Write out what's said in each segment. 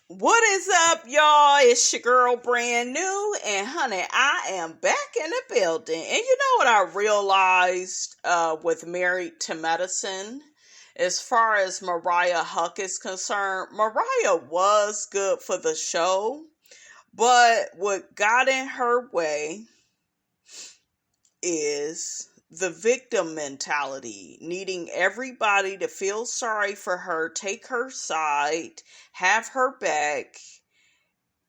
What is up, y'all? It's your girl, brand new, and honey, I am back in the building. And you know what I realized with Married to Medicine? As far as Mariah Huck is concerned, Mariah was good for the show, but what got in her way is the victim mentality, needing everybody to feel sorry for her, take her side, have her back.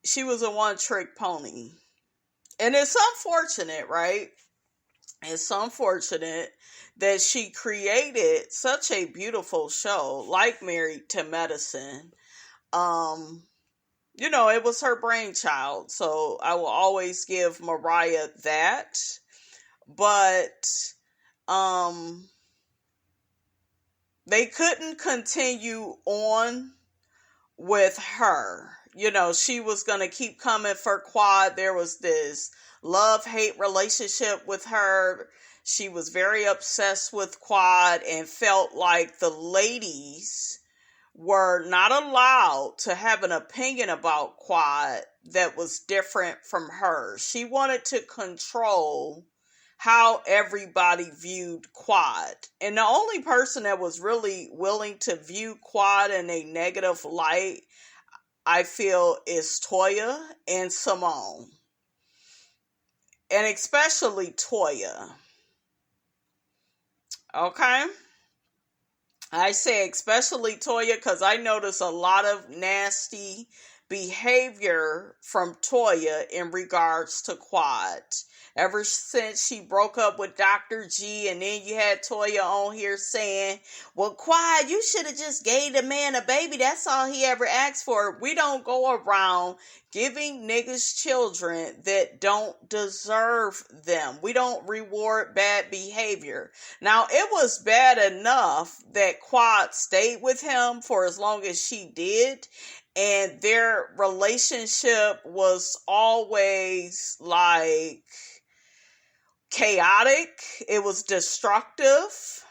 She was a one-trick pony. And it's unfortunate, right? It's unfortunate that she created such a beautiful show like Married to Medicine. Um, it was her brainchild, so I will always give Mariah that. But they couldn't continue on with her. She was going to keep coming for Quad. There was this love-hate relationship with her. She was very obsessed with Quad and felt like the ladies were not allowed to have an opinion about Quad that was different from hers. She wanted to control how everybody viewed Quad. And the only person that was really willing to view Quad in a negative light, I feel, is Toya and Simone. And especially Toya. Okay? I say especially Toya because I notice a lot of nasty behavior from Toya in regards to Quad. Ever since she broke up with Dr. G, and then you had Toya on here saying, well, Quad, you should have just gave the man a baby. That's all he ever asked for. We don't go around giving niggas children that don't deserve them. We don't reward bad behavior. Now, it was bad enough that Quad stayed with him for as long as she did. And their relationship was always like chaotic. It was destructive.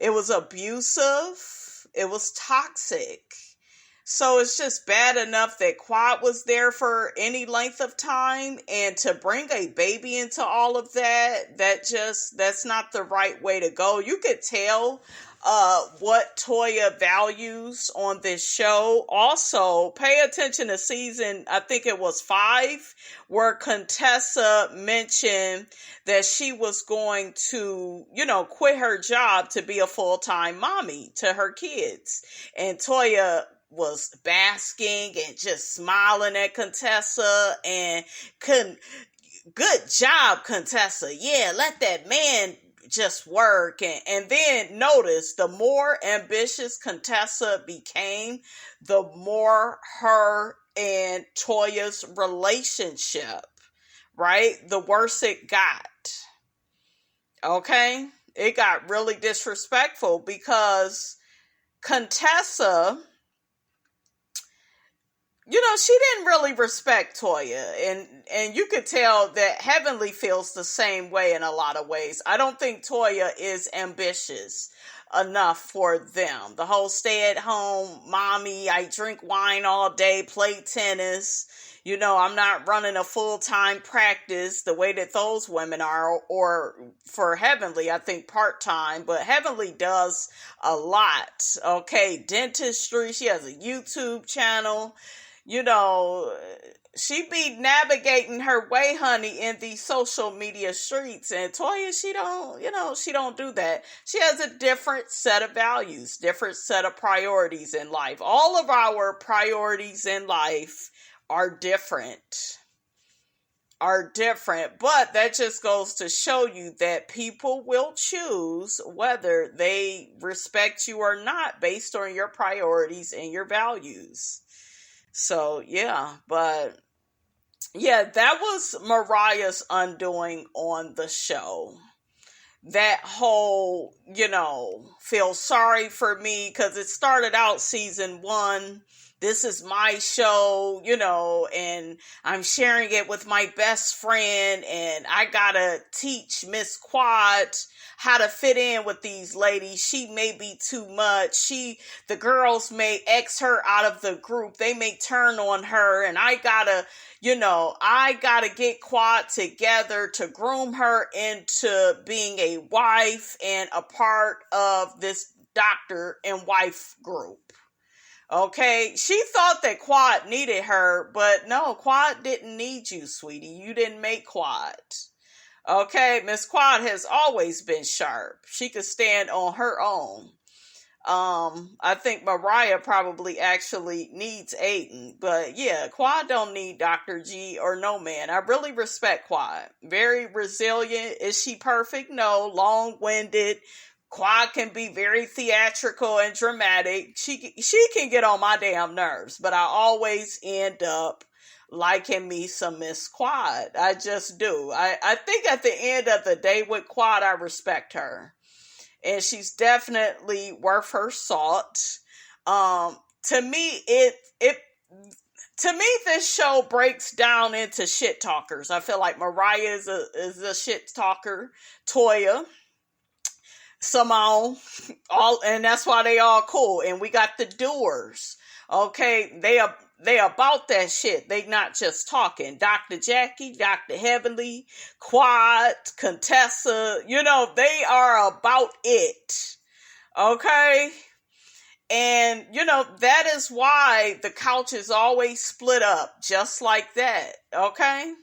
It was abusive. It was toxic. So it's just bad enough that Quad was there for any length of time, and to bring a baby into all of that's not the right way to go. You could tell what Toya values on this show. Also, pay attention to season, I think it was 5, where Contessa mentioned that she was going to, quit her job to be a full-time mommy to her kids. And Toya was basking and just smiling at Contessa and good job, Contessa. Yeah, let that man just work. And then notice, the more ambitious Contessa became, the more her and Toya's relationship, right? The worse it got. Okay? It got really disrespectful because Contessa, she didn't really respect Toya, and you could tell that Heavenly feels the same way in a lot of ways. I don't think Toya is ambitious enough for them. The whole stay-at-home mommy, I drink wine all day, play tennis. I'm not running a full-time practice the way that those women are, or for Heavenly, I think part-time, but Heavenly does a lot. Okay, dentistry, she has a YouTube channel. She be navigating her way, honey, in these social media streets. And Toya, she don't do that. She has a different set of values, different set of priorities in life. All of our priorities in life are different. But that just goes to show you that people will choose whether they respect you or not based on your priorities and your values. So, yeah, but yeah, that was Mariah's undoing on the show. That whole, feel sorry for me, because it started out season 1, this is my show, and I'm sharing it with my best friend, and I gotta teach Miss Quad how to fit in with these ladies. She may be too much. The girls may X her out of the group. They may turn on her, and I gotta get Quad together to groom her into being a wife and a part of this doctor and wife group. Okay, she thought that Quad needed her, but no, Quad didn't need you, sweetie. You didn't make Quad. Okay, Miss Quad has always been sharp. She could stand on her own. I think Mariah probably actually needs Aiden, but yeah, Quad don't need Dr. G or no man. I really respect Quad. Very resilient. Is she perfect? No. Long-winded. Quad can be very theatrical and dramatic. She can get on my damn nerves, but I always end up liking me some Miss Quad. I just do. I think at the end of the day with Quad, I respect her. And she's definitely worth her salt. To me, this show breaks down into shit talkers. I feel like Mariah is a shit talker. Toya, Simone, and that's why they all cool. And we got the doers. Okay, they about that shit. They not just talking. Dr. Jackie, Dr. Heavenly, Quad, Contessa, they are about it. Okay? And, that is why the couch is always split up, just like that. Okay?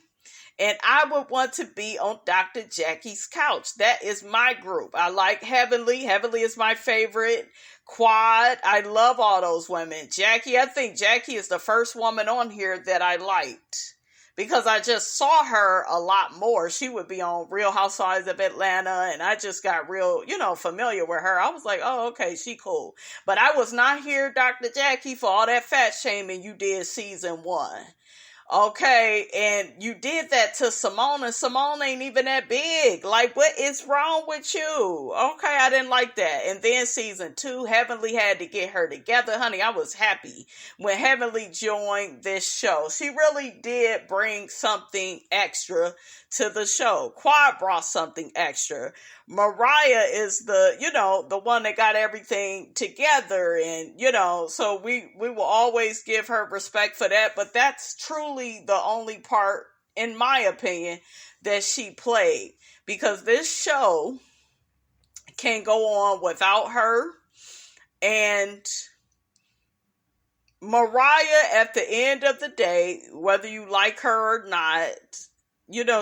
And I would want to be on Dr. Jackie's couch. That is my group. I like Heavenly. Heavenly is my favorite. Quad. I love all those women. Jackie, I think Jackie is the first woman on here that I liked. Because I just saw her a lot more. She would be on Real Housewives of Atlanta. And I just got real, familiar with her. I was like, oh, okay, she cool. But I was not here, Dr. Jackie, for all that fat shaming you did season 1. Okay, and you did that to Simone, and Simone ain't even that big. Like, what is wrong with you? Okay, I didn't like that. And then season 2, Heavenly had to get her together. Honey, I was happy when Heavenly joined this show. She really did bring something extra to the show. Quad brought something extra. Mariah is the one that got everything together, and so we will always give her respect for that, but that's truly the only part, in my opinion, that she played, because this show can go on without her. And Mariah, at the end of the day, whether you like her or not,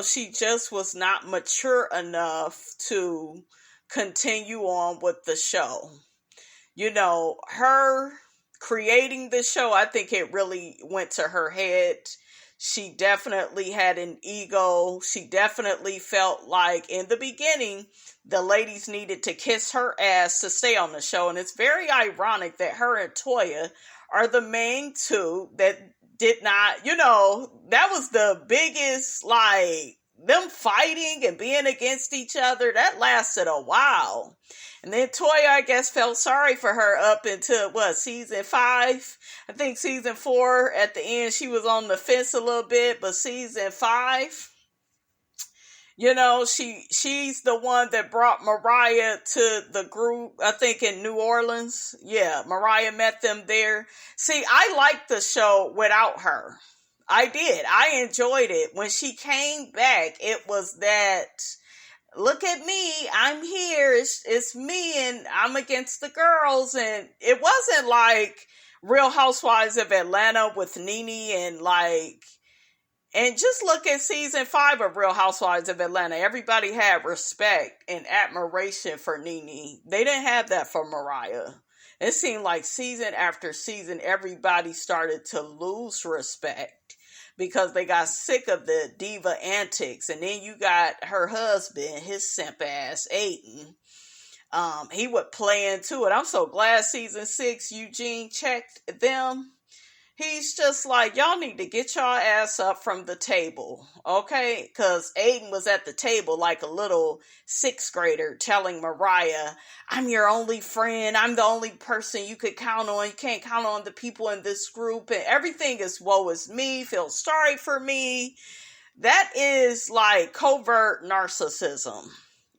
she just was not mature enough to continue on with the show. Her creating the show, I think it really went to her head. She definitely had an ego. She definitely felt like in the beginning, the ladies needed to kiss her ass to stay on the show. And it's very ironic that her and Toya are the main two that did not, that was the biggest, them fighting and being against each other. That lasted a while. And then Toya, I guess, felt sorry for her up until, season 5? I think season 4, at the end, she was on the fence a little bit, but season 5, she's the one that brought Mariah to the group, I think in New Orleans. Yeah, Mariah met them there. See, I liked the show without her. I did. I enjoyed it. When she came back, it was that, look at me, I'm here, it's me, and I'm against the girls. And it wasn't like Real Housewives of Atlanta with Nene and just look at season 5 of Real Housewives of Atlanta. Everybody had respect and admiration for Nene. They didn't have that for Mariah. It seemed like season after season, everybody started to lose respect because they got sick of the diva antics. And then you got her husband, his simp ass, Aiden. He would play into it. I'm so glad season 6, Eugene checked them. He's just like, y'all need to get y'all ass up from the table, okay? Because Aiden was at the table like a little sixth grader telling Mariah, I'm your only friend. I'm the only person you could count on. You can't count on the people in this group. And everything is woe is me. Feel sorry for me. That is like covert narcissism,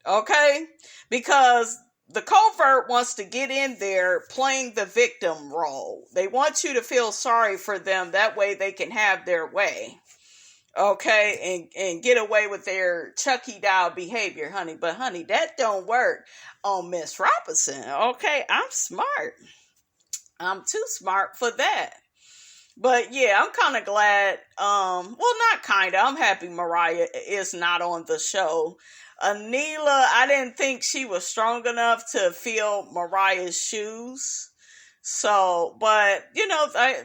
okay? Because the covert wants to get in there playing the victim role. They want you to feel sorry for them. That way they can have their way. Okay, and get away with their Chucky doll behavior, honey. But honey, that don't work on Miss Robinson. Okay, I'm smart. I'm too smart for that. But yeah, I'm kind of glad. Well, not kind of. I'm happy Mariah is not on the show. Anila, I didn't think she was strong enough to fill Mariah's shoes. So, but,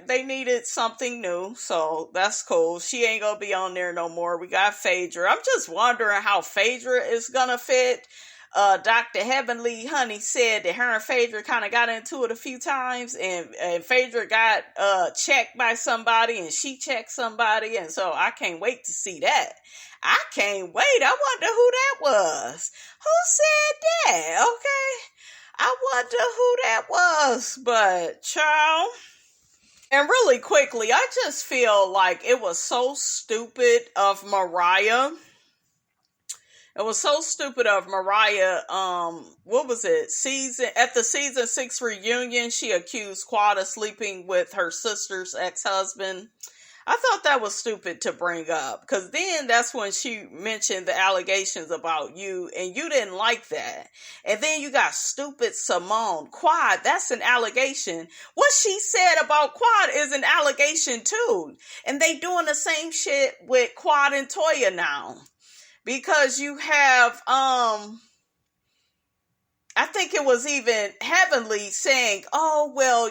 they needed something new. So, that's cool. She ain't gonna be on there no more. We got Phaedra. I'm just wondering how Phaedra is gonna fit. Dr. Heavenly Honey said that her and Phaedra kind of got into it a few times, and Phaedra got checked by somebody, and she checked somebody, and so I can't wait to see that. I can't wait. I wonder who that was. Who said that? Okay. I wonder who that was. But, child. And really quickly, I just feel like it was so stupid of Mariah. It was so stupid of Mariah. What was it? At the season 6 reunion, she accused Quad of sleeping with her sister's ex-husband. I thought that was stupid to bring up, because then that's when she mentioned the allegations about you, and you didn't like that. And then you got stupid Simone. Quad, that's an allegation. What she said about Quad is an allegation too. And they doing the same shit with Quad and Toya now. Because you have, I think it was even Heavenly saying, oh, well,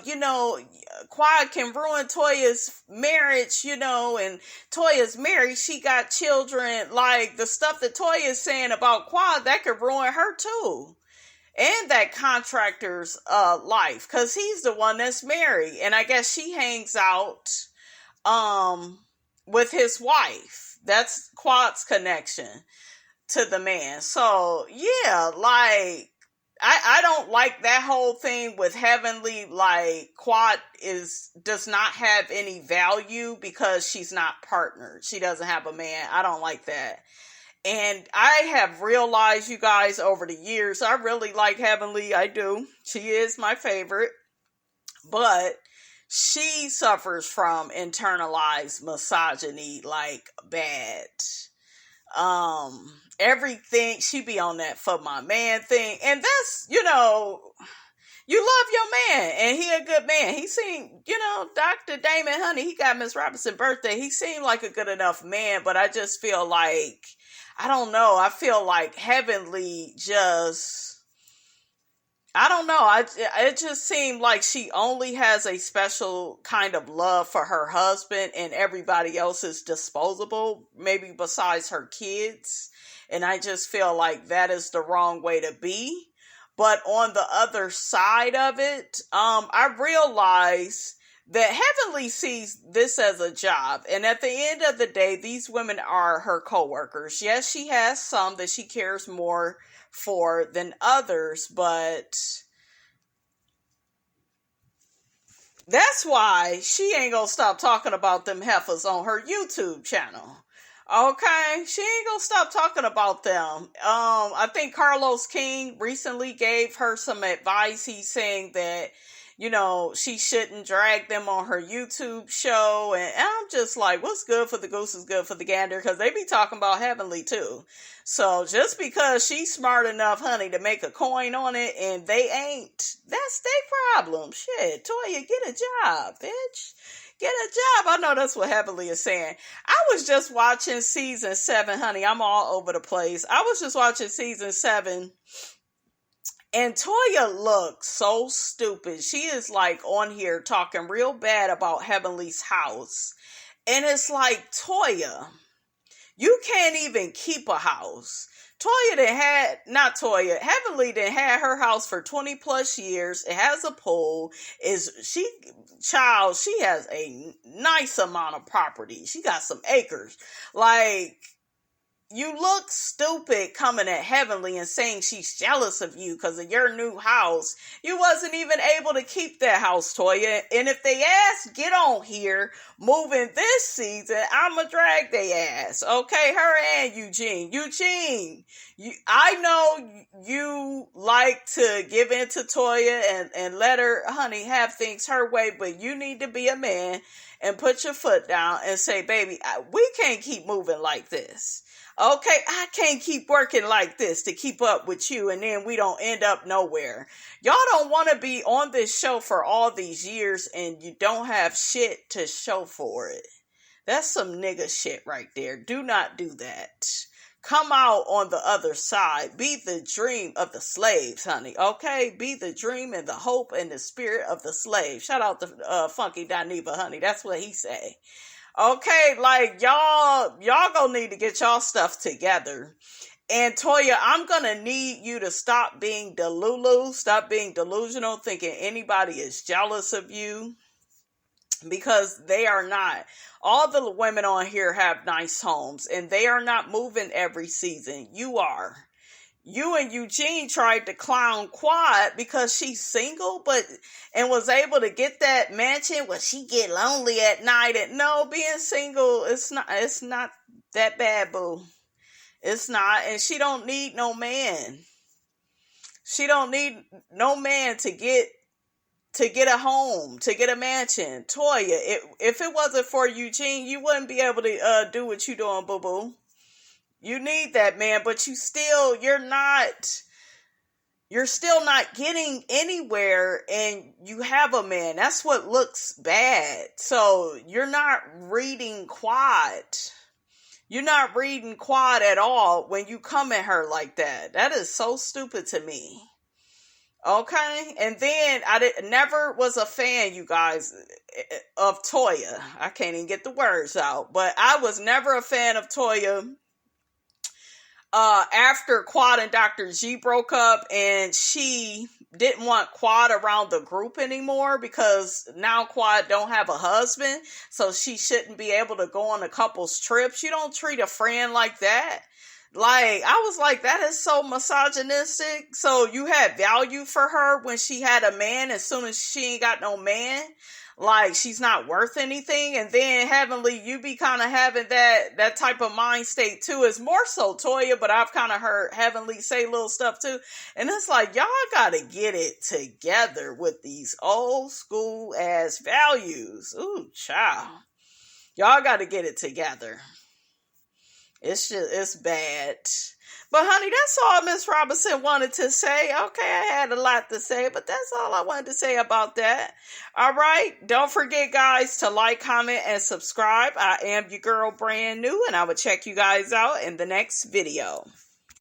Quad can ruin Toya's marriage, and Toya's married, she got children. Like, the stuff that Toya is saying about Quad, that could ruin her too. And that contractor's life, because he's the one that's married. And I guess she hangs out with his wife. That's Quad's connection to the man. So, yeah, like, I don't like that whole thing with Heavenly. Like, Quad does not have any value because she's not partnered. She doesn't have a man. I don't like that. And I have realized, you guys, over the years, I really like Heavenly. I do. She is my favorite. But she suffers from internalized misogyny, like, bad. Everything, she be on that for my man thing. And that's, you love your man, and he a good man. He seemed, Dr. Damon Honey, he got Miss Robinson's birthday. He seemed like a good enough man, but I just feel like, I don't know. I feel like Heavenly just, I don't know. It just seemed like she only has a special kind of love for her husband, and everybody else is disposable, maybe besides her kids. And I just feel like that is the wrong way to be. But on the other side of it, I realize that Heavenly sees this as a job. And at the end of the day, these women are her co-workers. Yes, she has some that she cares more for than others, but that's why she ain't gonna stop talking about them heifers on her YouTube channel. Okay, she ain't gonna stop talking about them. I think Carlos King recently gave her some advice. He's saying that, she shouldn't drag them on her YouTube show. And I'm just like, what's good for the goose is good for the gander, because they be talking about Heavenly too. So just because she's smart enough, honey, to make a coin on it and they ain't, that's their problem. Shit, Toya, get a job, bitch. Get a job. I know that's what Heavenly is saying. I was just watching season 7, honey. I'm all over the place. I was just watching season 7. And Toya looks so stupid. She is like on here talking real bad about Heavenly's house. And it's like, Toya, You can't even keep a house. Heavenly done had her house for 20 plus years. It has a pool. She has a nice amount of property. She got some acres. Like, you look stupid coming at Heavenly and saying she's jealous of you because of your new house. You wasn't even able to keep that house, Toya. And if they ask, get on here, moving this season, I'ma drag they ass. Okay, her and Eugene. I know you like to give in to Toya and let her, honey, have things her way, but you need to be a man and put your foot down and say, baby, we can't keep moving like this. Okay, I can't keep working like this to keep up with you, and then we don't end up nowhere. Y'all don't want to be on this show for all these years and you don't have shit to show for it. That's some nigga shit right there. Do not do that. Come out on the other side. Be the dream of the slaves, honey. Okay? Be the dream and the hope and the spirit of the slave. Shout out to Funky Dineva, honey. That's what he say. Okay, like, y'all gonna need to get y'all stuff together. And Toya, I'm gonna need you to stop being delulu, stop being delusional, thinking anybody is jealous of you, because they are not. All the women on here have nice homes, and they are not moving every season. You are. You and Eugene tried to clown Quad because she's single, and was able to get that mansion where she get lonely at night. And no, being single, it's not that bad, boo. It's not, and she don't need no man. She don't need no man to get a home, to get a mansion. Toya, if it wasn't for Eugene, you wouldn't be able to do what you doing, boo boo. You need that man, but you're still not getting anywhere, and you have a man. That's what looks bad. So you're not reading Quad. You're not reading Quad at all when you come at her like that. That is so stupid to me. Okay? And then never was a fan, you guys, of Toya. I can't even get the words out, but I was never a fan of Toya. After Quad and Dr. G broke up, and she didn't want Quad around the group anymore because now Quad don't have a husband, so she shouldn't be able to go on a couple's trips. You don't treat a friend like that. Like, I was like, that is so misogynistic. So you had value for her when she had a man. As soon as she ain't got no man, like, she's not worth anything. And then Heavenly, you be kind of having that type of mind state too. It's more so Toya, but I've kind of heard Heavenly say little stuff too. And it's like, y'all gotta get it together with these old school ass values. Ooh, child. Y'all gotta get it together. It's bad. But honey, that's all Miss Robinson wanted to say. Okay, I had a lot to say, but that's all I wanted to say about that. All right. Don't forget, guys, to like, comment, and subscribe. I am your girl, Brand New, and I will check you guys out in the next video.